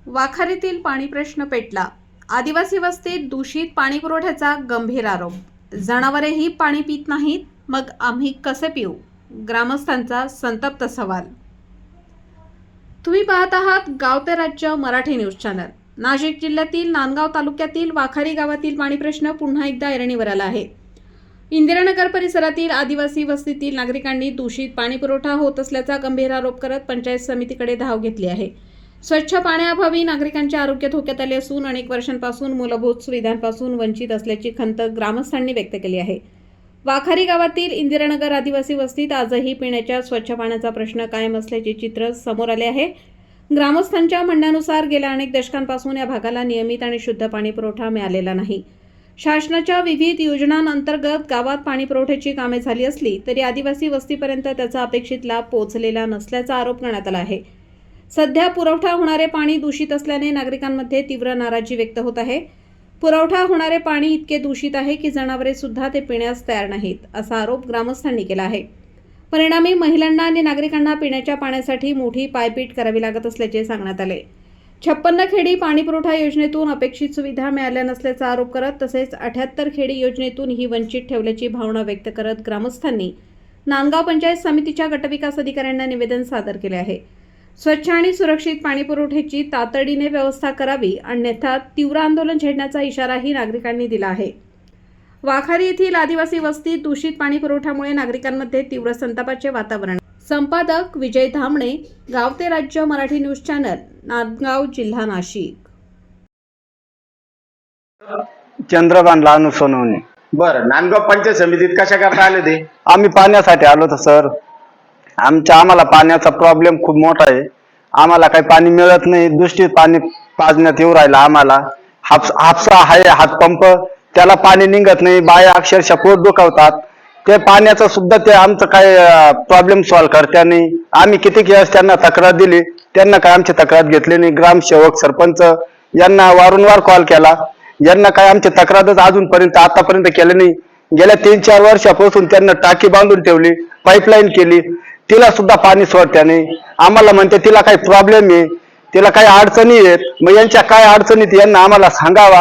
वाखारीतील पाणी प्रश्न पेटला। आदिवासी वस्तीत दूषित पाणी पुरवठ्याचा गंभीर आरोप। जनावरेही पाणी पित नाहीत, मग आम्ही कसे पिऊ? ग्रामस्थांचा संतप्त सवाल। तुम्ही पाहत आहात गाव ते राज्य मराठी न्यूज चॅनल। नाशिक जिल्ह्यातील नांदगाव तालुक्यातील वाखारी गावातील पाणी प्रश्न पुन्हा एकदा ऐरणीवर आला आहे। इंदिरानगर परिसरातील आदिवासी वस्तीतील नागरिकांनी दूषित पाणी पुरवठा होत असल्याचा गंभीर आरोप करत पंचायत समितीकडे धाव घेतली आहे। स्वच्छ पाण्याअभावी नागरिकांचे आरोग्य धोक्यात आले असून अनेक वर्षांपासून मूलभूत सुविधांपासून वंचित असल्याची खंत ग्रामस्थांनी व्यक्त केली आहे। वाखारी गावातील इंदिरानगर आदिवासी वस्तीत आजही पिण्याच्या स्वच्छ पाण्याचा प्रश्न कायम असल्याचे चित्र समोर आले आहे। ग्रामस्थांच्या म्हणण्यानुसार गेल्या अनेक दशकांपासून या भागाला नियमित आणि शुद्ध पाणी पुरवठा मिळालेला नाही। शासनाच्या विविध योजनांअंतर्गत गावात पाणी पुरवठ्याची कामे झाली असली तरी आदिवासी वस्तीपर्यंत त्याचा अपेक्षित लाभ पोहोचलेला नसल्याचा आरोप करण्यात आला आहे। सध्या पुरवठा होणारे पाणी दूषित असल्याने नागरिकांमध्ये तीव्र नाराजी व्यक्त होत आहे। पुरवठा होणारे पाणी इतके दूषित आहे की जनावरे सुद्धा ते पिण्यास तयार नाहीत, असा आरोप ग्रामस्थांनी केला आहे। परिणामी महिलांना आणि नागरिकांना पिण्याच्या पाण्यासाठी मोठी पायपीट करावी लागत असल्याचे सांगण्यात आले। 56 खेडी पाणी पुरवठा योजनेतून अपेक्षित सुविधा मिळाल्या नसल्याचा आरोप करत तसेच 78 खेडी योजनेतून ही वंचित ठेवल्याची भावना व्यक्त करत ग्रामस्थांनी नांदगाव पंचायत समितीच्या गटविकास अधिकाऱ्यांना निवेदन सादर केले आहे। स्वच्छ आणि सुरक्षित पाणी पुरवठ्याची तातडीने व्यवस्था करावी, अन्यथा तीव्र आंदोलन छेडण्याचा इशाराही नागरिकांनी दिला आहे। वाखारी येथील आदिवासी वस्तीत दूषित पाणी पुरवठ्यामुळे नागरिकांमध्ये तीव्र संतापाचे वातावरण। संपादक विजय धामणे, गाव ते राज्य मराठी न्यूज चॅनल, नांदगाव, जिल्हा नाशिक। चंद्रभान लानू सोनवणे। बरं, नांदगाव पंचायत समितीत कशा करता आले ते? आम्ही पाण्यासाठी आलो होतो सर। आम्हाला पाण्याचा प्रॉब्लेम खूप मोठा आहे। आम्हाला काही पाणी मिळत नाही, दूषित पाणी पाजण्यात येऊ राहिलं आम्हाला। हापसा आहे हातपंप, त्याला पाणी निघत नाही, बाया अक्षरशः पोट दुखवतात। ते पाण्याचं सुद्धा ते आमचं काय प्रॉब्लेम सॉल्व्ह करत्या नाही। आम्ही किती वेळेस त्यांना तक्रार दिली, त्यांना काय आमची तक्रार घेतली नाही। ग्रामसेवक, सरपंच यांना वारंवार कॉल केला, यांना काय आमची तक्रारच अजूनपर्यंत आतापर्यंत केली नाही। गेल्या 3-4 वर्षापासून त्यांना टाकी बांधून ठेवली, पाईपलाईन केली, तिला सुद्धा पाणी सोडत्या नाही। आम्हाला म्हणते तिला काही प्रॉब्लेम आहे, तिला काही अडचणी आहेत। मग यांच्या काय अडचणीत यांना आम्हाला सांगावा,